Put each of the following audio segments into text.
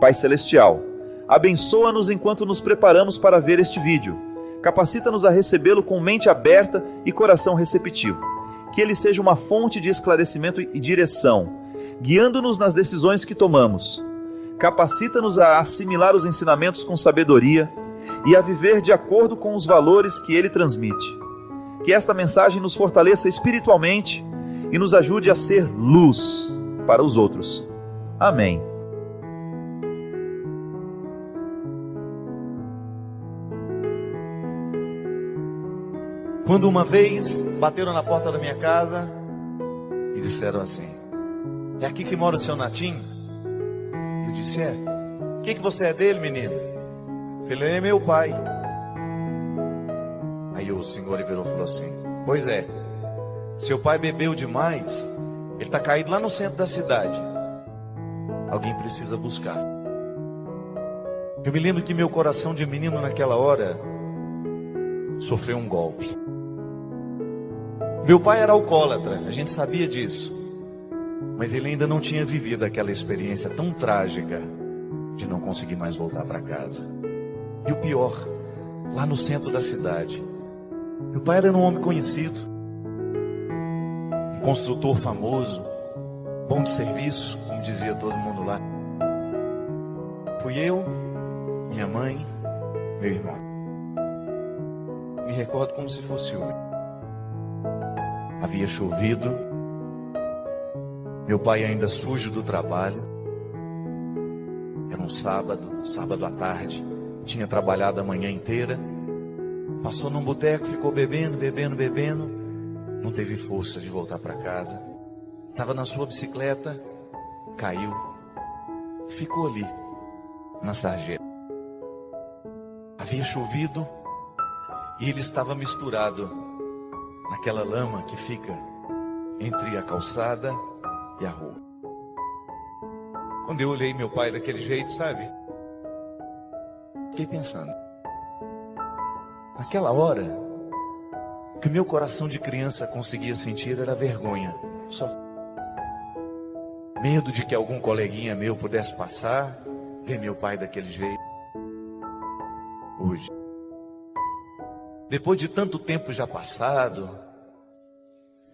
Pai Celestial, abençoa-nos enquanto nos preparamos para ver este vídeo. Capacita-nos a recebê-lo com mente aberta e coração receptivo. Que ele seja uma fonte de esclarecimento e direção, guiando-nos nas decisões que tomamos. Capacita-nos a assimilar os ensinamentos com sabedoria e a viver de acordo com os valores que ele transmite. Que esta mensagem nos fortaleça espiritualmente e nos ajude a ser luz para os outros. Amém. Quando uma vez bateram na porta da minha casa e disseram assim: é aqui que mora o seu Natinho? Eu disse: é. O que você é dele, menino? Eu falei: ele é meu pai. Aí o senhor virou e falou assim: pois é, seu pai bebeu demais, ele está caído lá no centro da cidade, alguém precisa buscar. Eu me lembro que meu coração de menino naquela hora sofreu um golpe. Meu pai era alcoólatra, a gente sabia disso, mas ele ainda não tinha vivido aquela experiência tão trágica de não conseguir mais voltar para casa. E o pior, lá no centro da cidade, meu pai era um homem conhecido, um construtor famoso, bom de serviço, como dizia todo mundo lá. Fui eu, minha mãe, meu irmão. Me recordo como se fosse hoje. Havia chovido, meu pai ainda sujo do trabalho. Era um sábado à tarde, tinha trabalhado a manhã inteira. Passou num boteco, ficou bebendo, não teve força de voltar para casa. Estava na sua bicicleta, caiu, ficou ali, na sarjeta. Havia chovido e ele estava misturado naquela lama que fica entre a calçada e a rua. Quando eu olhei meu pai daquele jeito, sabe? Fiquei pensando. Naquela hora, o que meu coração de criança conseguia sentir era vergonha, só. Medo de que algum coleguinha meu pudesse passar, ver meu pai daquele jeito. Hoje, depois de tanto tempo já passado,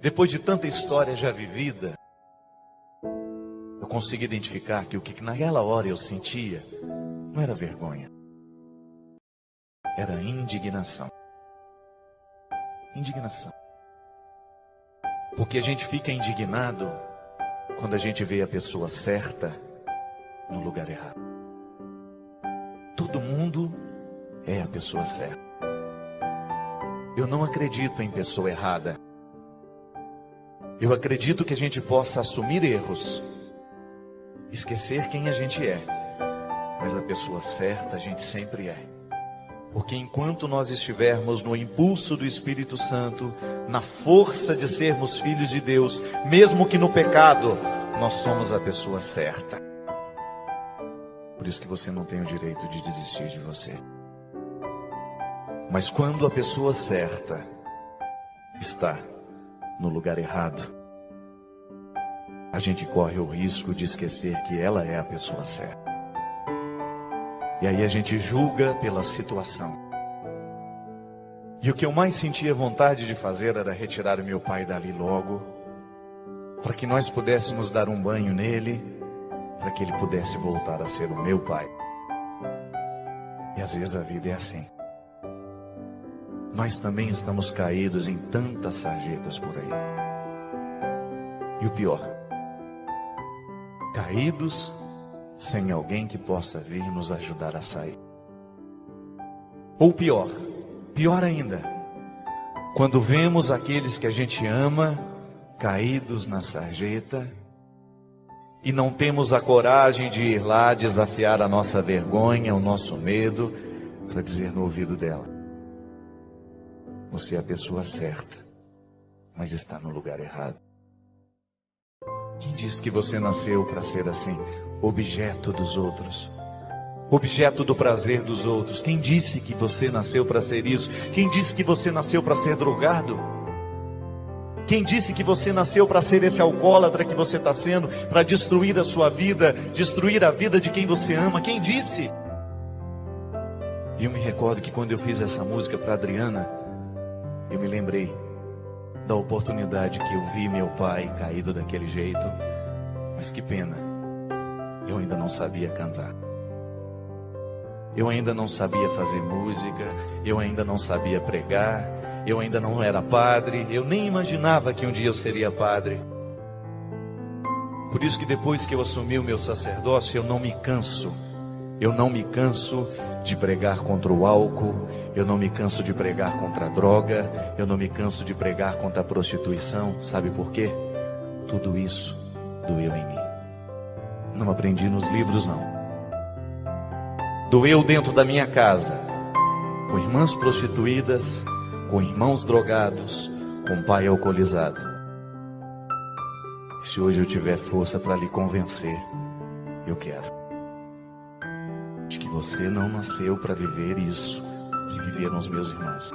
depois de tanta história já vivida, eu consigo identificar que o que naquela hora eu sentia não era vergonha, era indignação. Indignação. Porque a gente fica indignado quando a gente vê a pessoa certa no lugar errado. Todo mundo é a pessoa certa. Eu não acredito em pessoa errada. Eu acredito que a gente possa assumir erros, esquecer quem a gente é, mas a pessoa certa a gente sempre é. Porque enquanto nós estivermos no impulso do Espírito Santo, na força de sermos filhos de Deus, mesmo que no pecado, nós somos a pessoa certa. Por isso que você não tem o direito de desistir de você. Mas quando a pessoa certa está no lugar errado, a gente corre o risco de esquecer que ela é a pessoa certa. E aí a gente julga pela situação. E o que eu mais sentia vontade de fazer era retirar o meu pai dali logo, para que nós pudéssemos dar um banho nele, para que ele pudesse voltar a ser o meu pai. E às vezes a vida é assim. Nós também estamos caídos em tantas sarjetas por aí. E o pior, caídos sem alguém que possa vir nos ajudar a sair. Ou pior ainda, quando vemos aqueles que a gente ama caídos na sarjeta e não temos a coragem de ir lá desafiar a nossa vergonha, o nosso medo, para dizer no ouvido dela: você é a pessoa certa, mas está no lugar errado. Quem disse que você nasceu para ser assim, objeto dos outros, objeto do prazer dos outros? Quem disse que você nasceu para ser isso? Quem disse que você nasceu para ser drogado? Quem disse que você nasceu para ser esse alcoólatra que você está sendo, para destruir a sua vida, destruir a vida de quem você ama? Quem disse? E eu me recordo que quando eu fiz essa música para Adriana, eu me lembrei da oportunidade que eu vi meu pai caído daquele jeito. Mas que pena, eu ainda não sabia cantar. Eu ainda não sabia fazer música, eu ainda não sabia pregar, eu ainda não era padre, eu nem imaginava que um dia eu seria padre. Por isso que depois que eu assumi o meu sacerdócio, eu não me canso de pregar contra o álcool, eu não me canso de pregar contra a droga, eu não me canso de pregar contra a prostituição. Sabe por quê? Tudo isso doeu em mim. Não aprendi nos livros, não. Doeu dentro da minha casa, com irmãs prostituídas, com irmãos drogados, com pai alcoolizado. Se hoje eu tiver força para lhe convencer, eu quero. De que você não nasceu para viver isso que viveram os meus irmãos.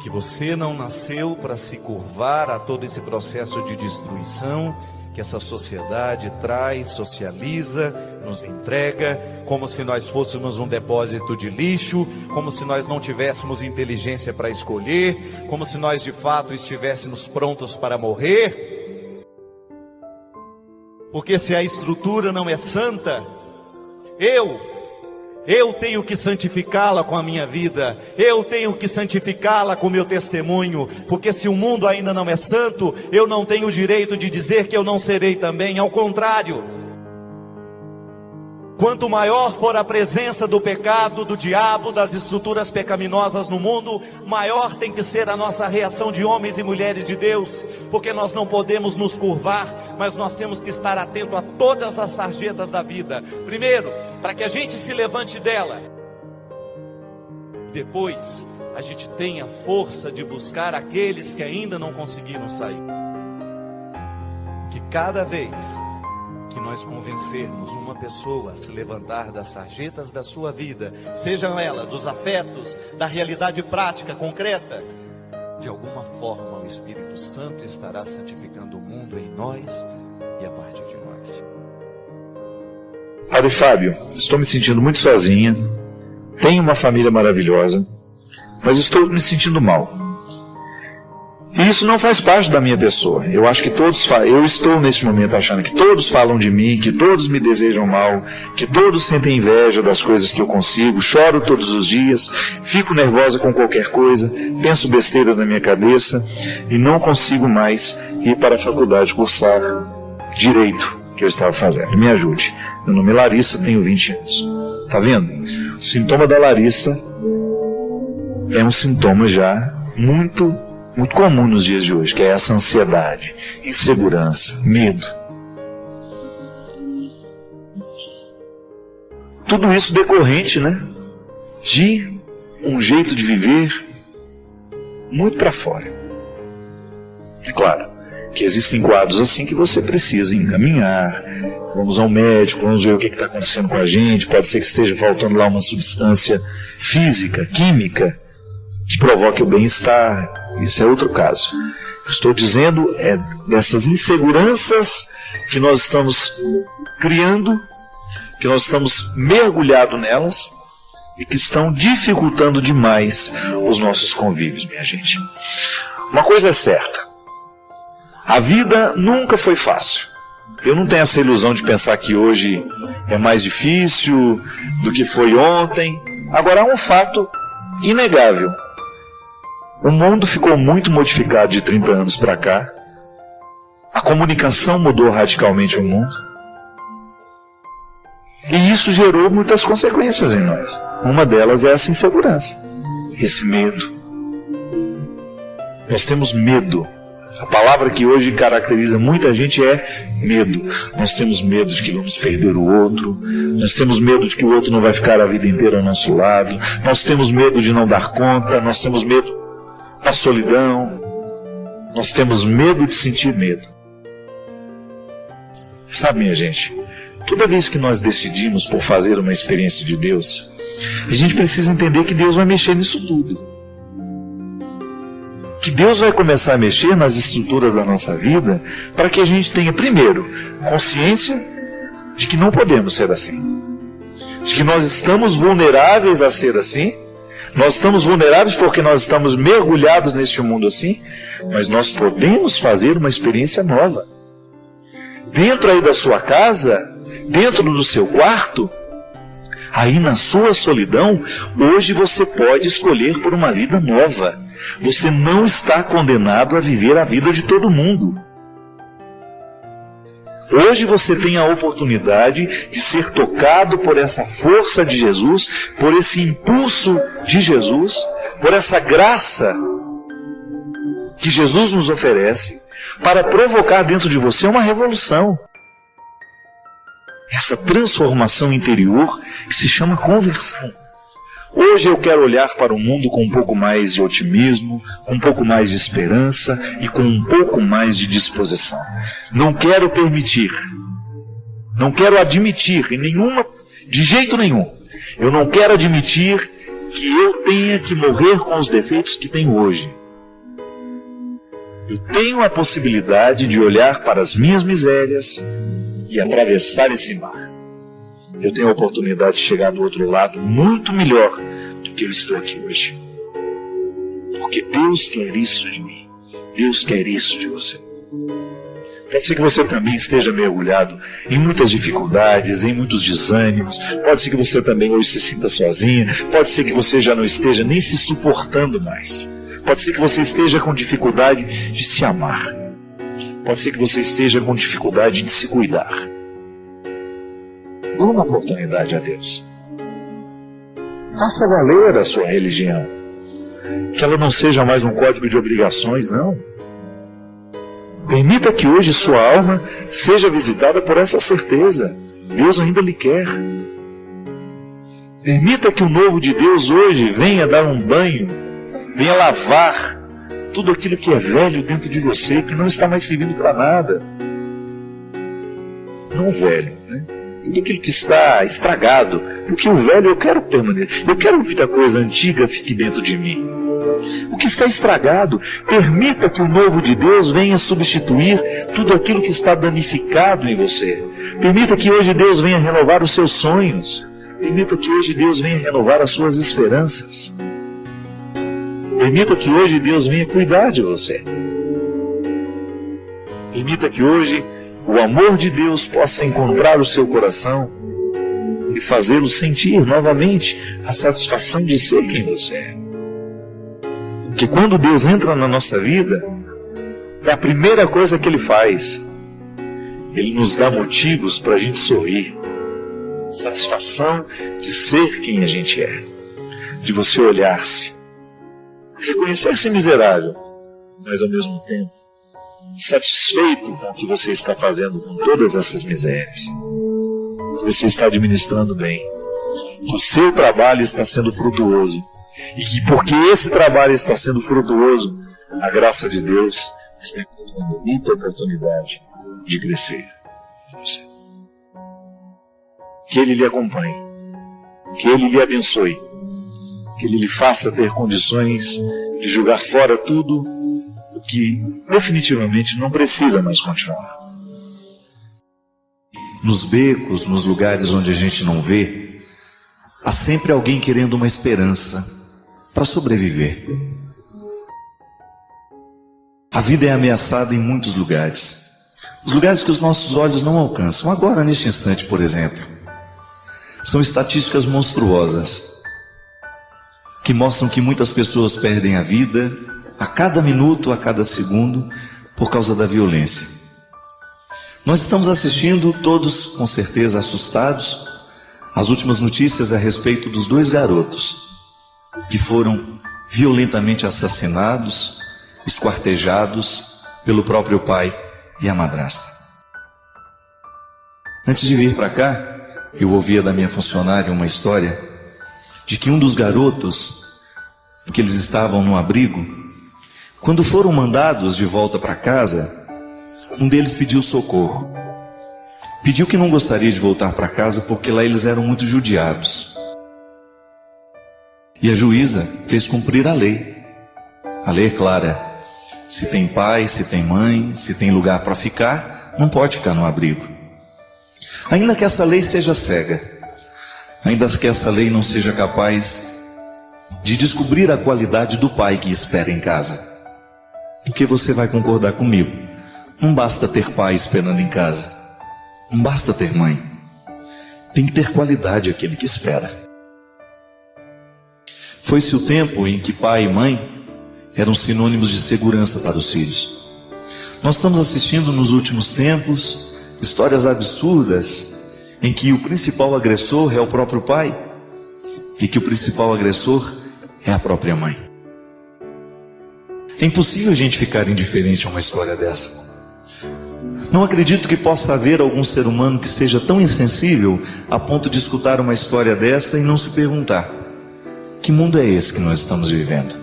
Que você não nasceu para se curvar a todo esse processo de destruição que essa sociedade traz, socializa, nos entrega, como se nós fôssemos um depósito de lixo, como se nós não tivéssemos inteligência para escolher, como se nós de fato estivéssemos prontos para morrer. Porque se a estrutura não é santa, eu tenho que santificá-la com a minha vida, eu tenho que santificá-la com o meu testemunho, porque se o mundo ainda não é santo, eu não tenho o direito de dizer que eu não serei também. Ao contrário, quanto maior for a presença do pecado, do diabo, das estruturas pecaminosas no mundo, maior tem que ser a nossa reação de homens e mulheres de Deus, porque nós não podemos nos curvar, mas nós temos que estar atento a todas as sarjetas da vida. Primeiro, para que a gente se levante dela. Depois, a gente tenha força de buscar aqueles que ainda não conseguiram sair. Que cada vez que nós convencermos uma pessoa a se levantar das sarjetas da sua vida, sejam elas dos afetos, da realidade prática, concreta, de alguma forma o Espírito Santo estará santificando o mundo em nós e a partir de nós. Padre Fábio, estou me sentindo muito sozinha, tenho uma família maravilhosa, mas estou me sentindo mal. E isso não faz parte da minha pessoa. Eu acho que eu estou nesse momento achando que todos falam de mim, que todos me desejam mal, que todos sentem inveja das coisas que eu consigo, choro todos os dias, fico nervosa com qualquer coisa, penso besteiras na minha cabeça e não consigo mais ir para a faculdade cursar direito que eu estava fazendo. Me ajude. Meu nome é Larissa, tenho 20 anos. Tá vendo? O sintoma da Larissa é um sintoma já muito comum nos dias de hoje, que é essa ansiedade, insegurança, medo. Tudo isso decorrente, de um jeito de viver muito para fora. É claro que existem quadros assim que você precisa encaminhar, vamos ao médico, vamos ver o que está acontecendo com a gente, pode ser que esteja faltando lá uma substância física, química, que provoque o bem-estar. Isso é outro caso. Estou dizendo dessas inseguranças que nós estamos criando, que nós estamos mergulhados nelas e que estão dificultando demais os nossos convívios, minha gente. Uma coisa é certa, a vida nunca foi fácil. Eu não tenho essa ilusão de pensar que hoje é mais difícil do que foi ontem. Agora há um fato inegável. O mundo ficou muito modificado de 30 anos para cá. A comunicação mudou radicalmente o mundo. E isso gerou muitas consequências em nós. Uma delas é essa insegurança, esse medo. Nós temos medo. A palavra que hoje caracteriza muita gente é medo. Nós temos medo de que vamos perder o outro. Nós temos medo de que o outro não vai ficar a vida inteira ao nosso lado. Nós temos medo de não dar conta. Nós temos medo da solidão, nós temos medo de sentir medo. Sabe, minha gente, toda vez que nós decidimos por fazer uma experiência de Deus, a gente precisa entender que Deus vai mexer nisso tudo. que Deus vai começar a mexer nas estruturas da nossa vida para que a gente tenha, primeiro, consciência de que não podemos ser assim. De que nós estamos vulneráveis a ser assim. Nós estamos vulneráveis porque nós estamos mergulhados neste mundo assim. Mas nós podemos fazer uma experiência nova. Dentro aí da sua casa, dentro do seu quarto, aí na sua solidão, hoje você pode escolher por uma vida nova. Você não está condenado a viver a vida de todo mundo. Hoje você tem a oportunidade de ser tocado por essa força de Jesus, por esse impulso de Jesus, por essa graça que Jesus nos oferece, para provocar dentro de você uma revolução. Essa transformação interior que se chama conversão. Hoje eu quero olhar para o mundo com um pouco mais de otimismo, com um pouco mais de esperança e com um pouco mais de disposição. Não quero permitir, não quero admitir de jeito nenhum, eu não quero admitir que eu tenha que morrer com os defeitos que tenho hoje. Eu tenho a possibilidade de olhar para as minhas misérias e atravessar esse mar. Eu tenho a oportunidade de chegar do outro lado muito melhor do que eu estou aqui hoje. Porque Deus quer isso de mim. Deus quer isso de você. Pode ser que você também esteja mergulhado em muitas dificuldades, em muitos desânimos. Pode ser que você também hoje se sinta sozinha. Pode ser que você já não esteja nem se suportando mais. Pode ser que você esteja com dificuldade de se amar. Pode ser que você esteja com dificuldade de se cuidar. Dê uma oportunidade a Deus. Faça valer a sua religião. Que ela não seja mais um código de obrigações, não. Permita que hoje sua alma seja visitada por essa certeza. Deus ainda lhe quer. Permita que o novo de Deus hoje venha dar um banho, venha lavar tudo aquilo que é velho dentro de você, que não está mais servindo para nada. Não velho, né? Tudo aquilo que está estragado, porque o velho eu quero permanecer, eu quero que muita coisa antiga fique dentro de mim. O que está estragado, permita que o novo de Deus venha substituir tudo aquilo que está danificado em você. Permita que hoje Deus venha renovar os seus sonhos. Permita que hoje Deus venha renovar as suas esperanças. Permita que hoje Deus venha cuidar de você. Permita que hoje o amor de Deus possa encontrar o seu coração e fazê-lo sentir novamente a satisfação de ser quem você é. Porque quando Deus entra na nossa vida, é a primeira coisa que Ele faz. Ele nos dá motivos para a gente sorrir. Satisfação de ser quem a gente é. De você olhar-se. Reconhecer-se miserável, mas ao mesmo tempo satisfeito com o que você está fazendo com todas essas misérias. Que você está administrando bem. Que o seu trabalho está sendo frutuoso. E que porque esse trabalho está sendo frutuoso, a graça de Deus está dando muita oportunidade de crescer em você. Que Ele lhe acompanhe. Que Ele lhe abençoe. Que Ele lhe faça ter condições de jogar fora tudo o que definitivamente não precisa mais continuar. Nos becos, nos lugares onde a gente não vê, há sempre alguém querendo uma esperança para sobreviver. A vida é ameaçada em muitos lugares. Os lugares que os nossos olhos não alcançam. Agora, neste instante, por exemplo, são estatísticas monstruosas que mostram que muitas pessoas perdem a vida a cada minuto, a cada segundo, por causa da violência. Nós estamos assistindo, todos com certeza assustados, as últimas notícias a respeito dos 2 garotos que foram violentamente assassinados, esquartejados pelo próprio pai e a madrasta. Antes de vir para cá, eu ouvia da minha funcionária uma história de que um dos garotos, porque eles estavam no abrigo, quando foram mandados de volta para casa, um deles pediu socorro. Pediu que não gostaria de voltar para casa porque lá eles eram muito judiados. E a juíza fez cumprir a lei. A lei é clara. Se tem pai, se tem mãe, se tem lugar para ficar, não pode ficar no abrigo. Ainda que essa lei seja cega, ainda que essa lei não seja capaz de descobrir a qualidade do pai que espera em casa. Porque você vai concordar comigo, não basta ter pai esperando em casa, não basta ter mãe, tem que ter qualidade aquele que espera. Foi-se o tempo em que pai e mãe eram sinônimos de segurança para os filhos. Nós estamos assistindo nos últimos tempos histórias absurdas em que o principal agressor é o próprio pai e que o principal agressor é a própria mãe. É impossível a gente ficar indiferente a uma história dessa. Não acredito que possa haver algum ser humano que seja tão insensível a ponto de escutar uma história dessa e não se perguntar: que mundo é esse que nós estamos vivendo?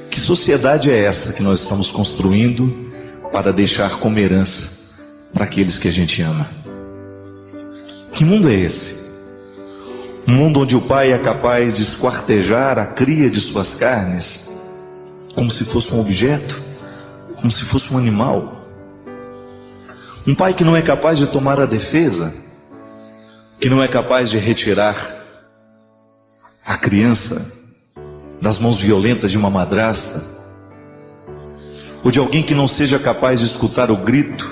Que sociedade é essa que nós estamos construindo para deixar como herança para aqueles que a gente ama? Que mundo é esse? Um mundo onde o pai é capaz de esquartejar a cria de suas carnes como se fosse um objeto, como se fosse um animal. Um pai que não é capaz de tomar a defesa, que não é capaz de retirar a criança das mãos violentas de uma madrasta, ou de alguém que não seja capaz de escutar o grito,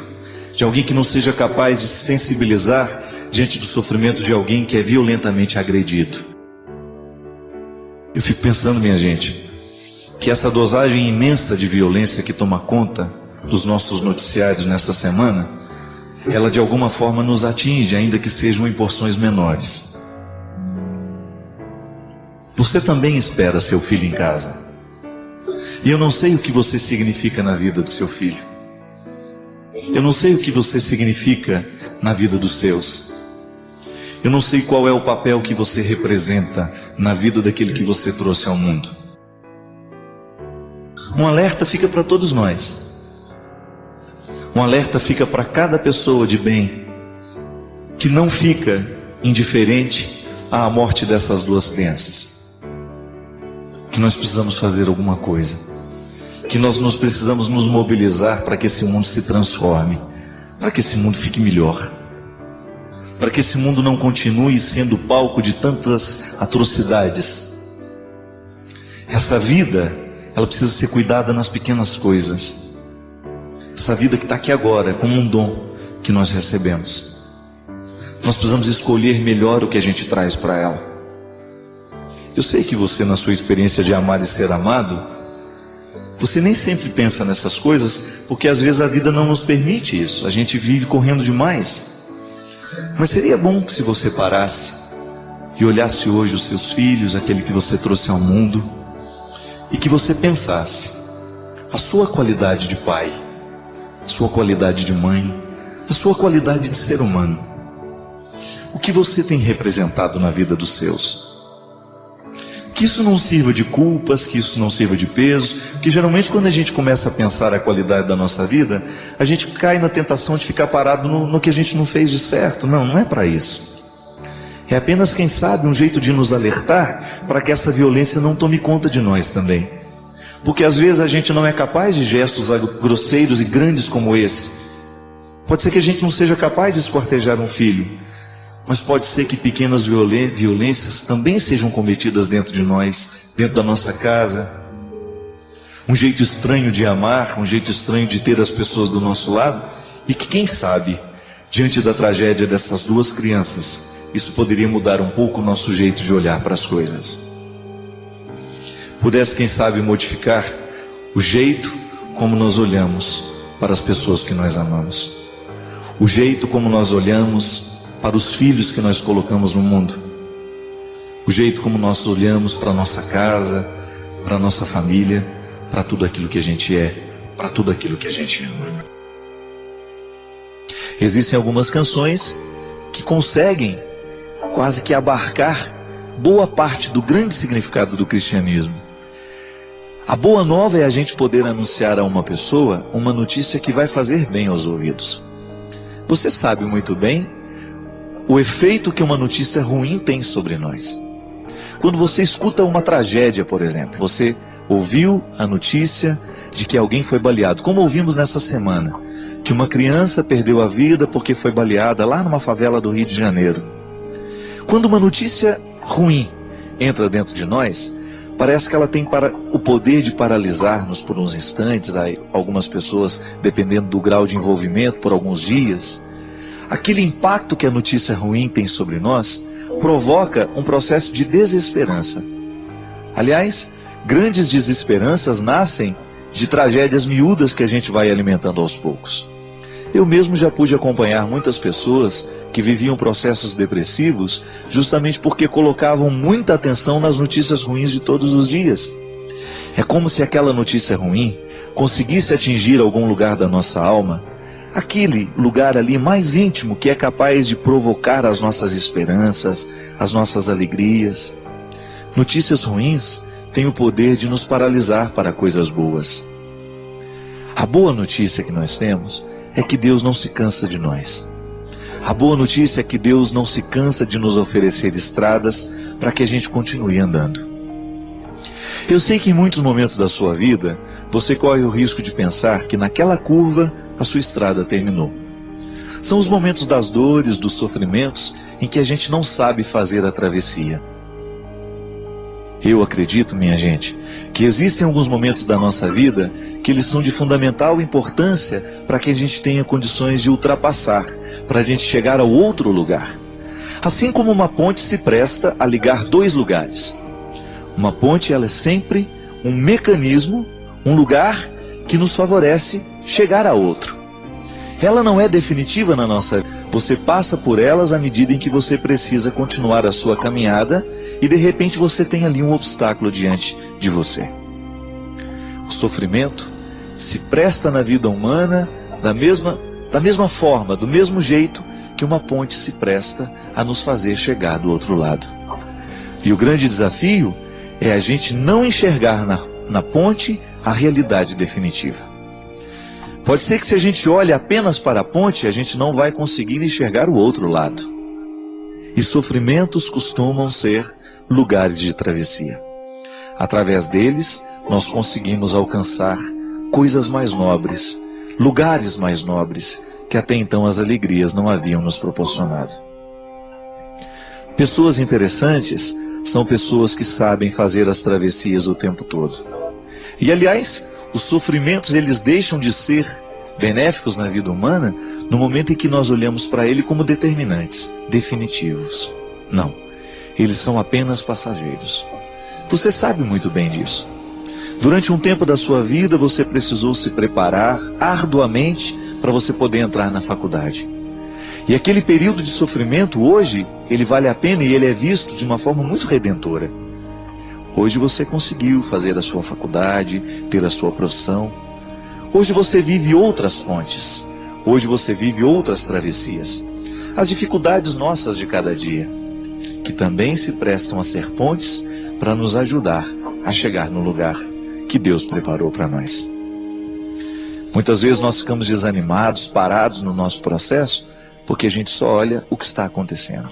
de alguém que não seja capaz de se sensibilizar diante do sofrimento de alguém que é violentamente agredido. Eu fico pensando, minha gente, que essa dosagem imensa de violência que toma conta dos nossos noticiários nessa semana, ela de alguma forma nos atinge, ainda que sejam em porções menores. Você também espera seu filho em casa. E eu não sei o que você significa na vida do seu filho. Eu não sei o que você significa na vida dos seus. Eu não sei qual é o papel que você representa na vida daquele que você trouxe ao mundo. Um alerta fica para todos nós. Um alerta fica para cada pessoa de bem que não fica indiferente à morte dessas duas crianças. Que nós precisamos fazer alguma coisa. Que nós precisamos nos mobilizar para que esse mundo se transforme, para que esse mundo fique melhor, para que esse mundo não continue sendo palco de tantas atrocidades. Essa vida, ela precisa ser cuidada nas pequenas coisas. Essa vida que está aqui agora, como um dom que nós recebemos. Nós precisamos escolher melhor o que a gente traz para ela. Eu sei que você, na sua experiência de amar e ser amado, você nem sempre pensa nessas coisas, porque às vezes a vida não nos permite isso. A gente vive correndo demais. Mas seria bom que se você parasse e olhasse hoje os seus filhos, aquele que você trouxe ao mundo, e que você pensasse a sua qualidade de pai, a sua qualidade de mãe, a sua qualidade de ser humano. O que você tem representado na vida dos seus? Que isso não sirva de culpas, que isso não sirva de peso, porque geralmente quando a gente começa a pensar a qualidade da nossa vida, a gente cai na tentação de ficar parado no que a gente não fez de certo. Não, não é para isso. É apenas, quem sabe, um jeito de nos alertar para que essa violência não tome conta de nós também. Porque às vezes a gente não é capaz de gestos grosseiros e grandes como esse. Pode ser que a gente não seja capaz de esquartejar um filho, mas pode ser que pequenas violências também sejam cometidas dentro de nós, dentro da nossa casa. Um jeito estranho de amar, um jeito estranho de ter as pessoas do nosso lado, e que, quem sabe, diante da tragédia dessas duas crianças, isso poderia mudar um pouco o nosso jeito de olhar para as coisas. Pudesse, quem sabe, modificar o jeito como nós olhamos para as pessoas que nós amamos, o jeito como nós olhamos para os filhos que nós colocamos no mundo, o jeito como nós olhamos para a nossa casa, para a nossa família, para tudo aquilo que a gente é, para tudo aquilo que a gente ama. Existem algumas canções que conseguem quase que abarcar boa parte do grande significado do cristianismo. A boa nova é a gente poder anunciar a uma pessoa uma notícia que vai fazer bem aos ouvidos. Você sabe muito bem o efeito que uma notícia ruim tem sobre nós. Quando você escuta uma tragédia, por exemplo, você ouviu a notícia de que alguém foi baleado, como ouvimos nessa semana, que uma criança perdeu a vida porque foi baleada lá numa favela do Rio de Janeiro. Quando uma notícia ruim entra dentro de nós, parece que ela tem o poder de paralisar-nos por uns instantes, algumas pessoas, dependendo do grau de envolvimento, por alguns dias. Aquele impacto que a notícia ruim tem sobre nós provoca um processo de desesperança. Aliás, grandes desesperanças nascem de tragédias miúdas que a gente vai alimentando aos poucos. Eu mesmo já pude acompanhar muitas pessoas que viviam processos depressivos justamente porque colocavam muita atenção nas notícias ruins de todos os dias. É como se aquela notícia ruim conseguisse atingir algum lugar da nossa alma, aquele lugar ali mais íntimo que é capaz de provocar as nossas esperanças, as nossas alegrias. Notícias ruins têm o poder de nos paralisar para coisas boas. A boa notícia que nós temos é que Deus não se cansa de nós. A boa notícia é que Deus não se cansa de nos oferecer estradas para que a gente continue andando. Eu sei que em muitos momentos da sua vida, você corre o risco de pensar que naquela curva a sua estrada terminou. São os momentos das dores, dos sofrimentos, em que a gente não sabe fazer a travessia. Eu acredito, minha gente, que existem alguns momentos da nossa vida que eles são de fundamental importância para que a gente tenha condições de ultrapassar, para a gente chegar ao outro lugar. Assim como uma ponte se presta a ligar dois lugares. Uma ponte, ela é sempre um mecanismo, um lugar que nos favorece chegar a outro. Ela não é definitiva na nossa vida. Você passa por elas à medida em que você precisa continuar a sua caminhada e de repente você tem ali um obstáculo diante de você. O sofrimento se presta na vida humana da mesma forma, do mesmo jeito que uma ponte se presta a nos fazer chegar do outro lado. E o grande desafio é a gente não enxergar na ponte a realidade definitiva. Pode ser que se a gente olhe apenas para a ponte, a gente não vai conseguir enxergar o outro lado. E sofrimentos costumam ser lugares de travessia. Através deles, nós conseguimos alcançar coisas mais nobres, lugares mais nobres, que até então as alegrias não haviam nos proporcionado. Pessoas interessantes são pessoas que sabem fazer as travessias o tempo todo. E aliás, os sofrimentos eles deixam de ser benéficos na vida humana no momento em que nós olhamos para ele como determinantes, definitivos. Não, eles são apenas passageiros. Você sabe muito bem disso. Durante um tempo da sua vida você precisou se preparar arduamente para você poder entrar na faculdade. E aquele período de sofrimento hoje, ele vale a pena e ele é visto de uma forma muito redentora. Hoje você conseguiu fazer a sua faculdade, ter a sua profissão. Hoje você vive outras pontes. Hoje você vive outras travessias. As dificuldades nossas de cada dia, que também se prestam a ser pontes para nos ajudar a chegar no lugar que Deus preparou para nós. Muitas vezes nós ficamos desanimados, parados no nosso processo, porque a gente só olha o que está acontecendo.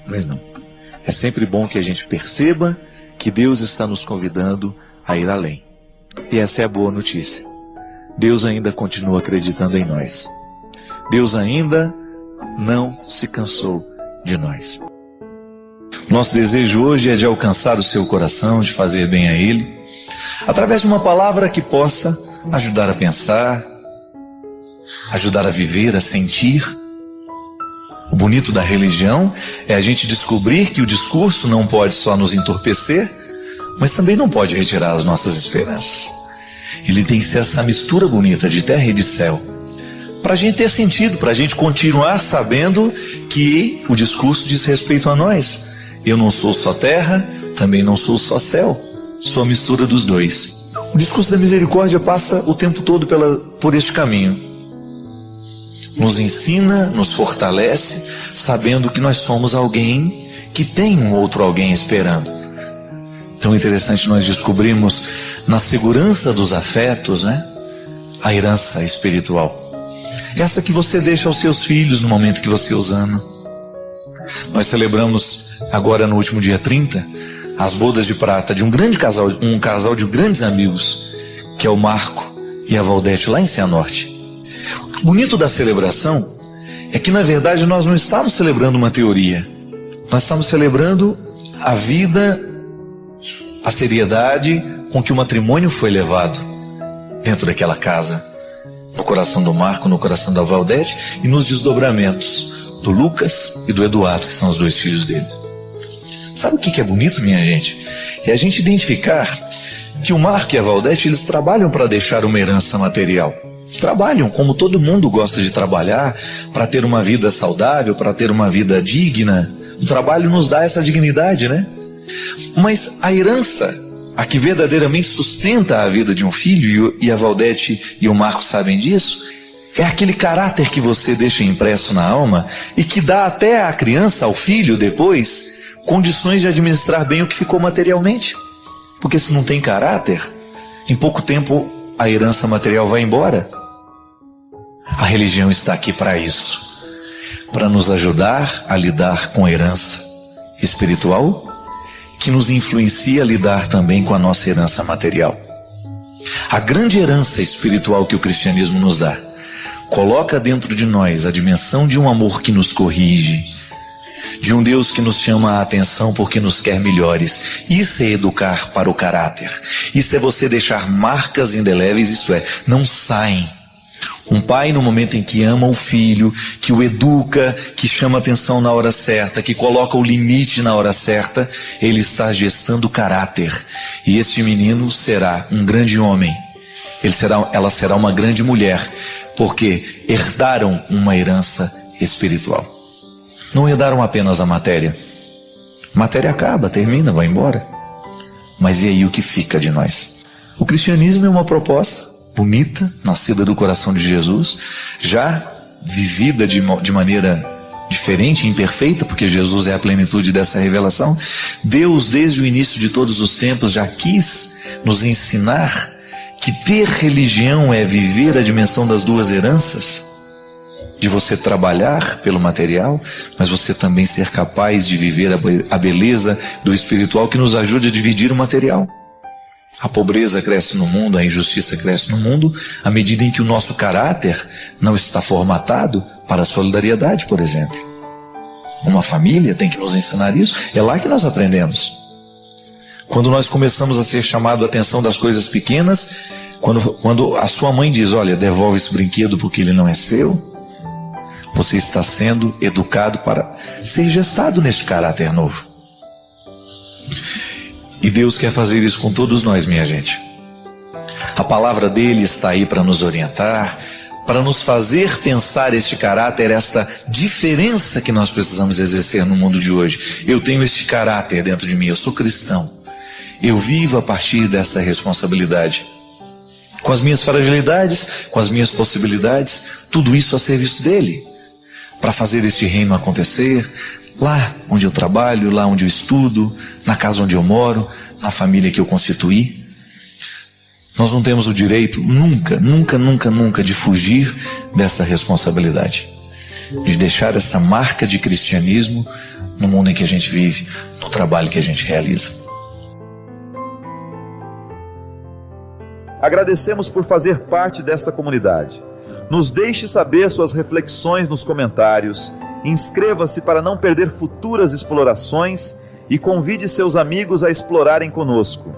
Mas não. É sempre bom que a gente perceba que Deus está nos convidando a ir além. E essa é a boa notícia. Deus ainda continua acreditando em nós. Deus ainda não se cansou de nós. Nosso desejo hoje é de alcançar o seu coração, de fazer bem a Ele, através de uma palavra que possa ajudar a pensar, ajudar a viver, a sentir. O bonito da religião é a gente descobrir que o discurso não pode só nos entorpecer, mas também não pode retirar as nossas esperanças. Ele tem que ser essa mistura bonita de terra e de céu, para a gente ter sentido, para a gente continuar sabendo que o discurso diz respeito a nós. Eu não sou só terra, também não sou só céu, sou a mistura dos dois. O discurso da misericórdia passa o tempo todo por este caminho. Nos ensina, nos fortalece, sabendo que nós somos alguém que tem um outro alguém esperando. Tão interessante nós descobrimos na segurança dos afetos, a herança espiritual. Essa que você deixa aos seus filhos no momento que você os ama. Nós celebramos agora no último dia 30 as bodas de prata de um grande casal, um casal de grandes amigos, que é o Marco e a Valdete lá em Cianorte. O bonito da celebração é que, na verdade, nós não estamos celebrando uma teoria. Nós estamos celebrando a vida, a seriedade com que o matrimônio foi levado dentro daquela casa, no coração do Marco, no coração da Valdete e nos desdobramentos do Lucas e do Eduardo, que são os 2 filhos deles. Sabe o que é bonito, minha gente? É a gente identificar que o Marco e a Valdete, eles trabalham para deixar uma herança material. Trabalham como todo mundo gosta de trabalhar, para ter uma vida saudável, para ter uma vida digna. O trabalho nos dá essa dignidade, né? Mas a herança, a que verdadeiramente sustenta a vida de um filho, e a Valdete e o Marco sabem disso, é aquele caráter que você deixa impresso na alma e que dá até à criança, ao filho depois, condições de administrar bem o que ficou materialmente. Porque se não tem caráter, em pouco tempo a herança material vai embora. A religião está aqui para isso, para nos ajudar a lidar com a herança espiritual, que nos influencia a lidar também com a nossa herança material. A grande herança espiritual que o cristianismo nos dá coloca dentro de nós a dimensão de um amor que nos corrige, de um Deus que nos chama a atenção porque nos quer melhores. Isso é educar para o caráter. Isso é você deixar marcas indeléveis, isso é, não saem. Um pai, no momento em que ama o filho, que o educa, que chama atenção na hora certa, que coloca o limite na hora certa, ele está gestando caráter. E este menino será um grande homem. Ela será uma grande mulher, porque herdaram uma herança espiritual. Não herdaram apenas a matéria. Matéria acaba, termina, vai embora. Mas e aí o que fica de nós? O cristianismo é uma proposta bonita, nascida do coração de Jesus, já vivida de maneira diferente, imperfeita, porque Jesus é a plenitude dessa revelação. Deus, desde o início de todos os tempos, já quis nos ensinar que ter religião é viver a dimensão das 2 heranças, de você trabalhar pelo material, mas você também ser capaz de viver a beleza do espiritual que nos ajude a dividir o material. A pobreza cresce no mundo, a injustiça cresce no mundo, à medida em que o nosso caráter não está formatado para a solidariedade, por exemplo. Uma família tem que nos ensinar isso, é lá que nós aprendemos. Quando nós começamos a ser chamados a atenção das coisas pequenas, quando a sua mãe diz, olha, devolve esse brinquedo porque ele não é seu, você está sendo educado para ser gestado neste caráter novo. E Deus quer fazer isso com todos nós, minha gente. A palavra dele está aí para nos orientar, para nos fazer pensar este caráter, esta diferença que nós precisamos exercer no mundo de hoje. Eu tenho este caráter dentro de mim, eu sou cristão. Eu vivo a partir desta responsabilidade. Com as minhas fragilidades, com as minhas possibilidades, tudo isso a serviço dele, para fazer este reino acontecer, lá onde eu trabalho, lá onde eu estudo, na casa onde eu moro, na família que eu constituí. Nós não temos o direito nunca de fugir dessa responsabilidade, de deixar essa marca de cristianismo no mundo em que a gente vive, no trabalho que a gente realiza. Agradecemos por fazer parte desta comunidade. Nos deixe saber suas reflexões nos comentários, inscreva-se para não perder futuras explorações e convide seus amigos a explorarem conosco.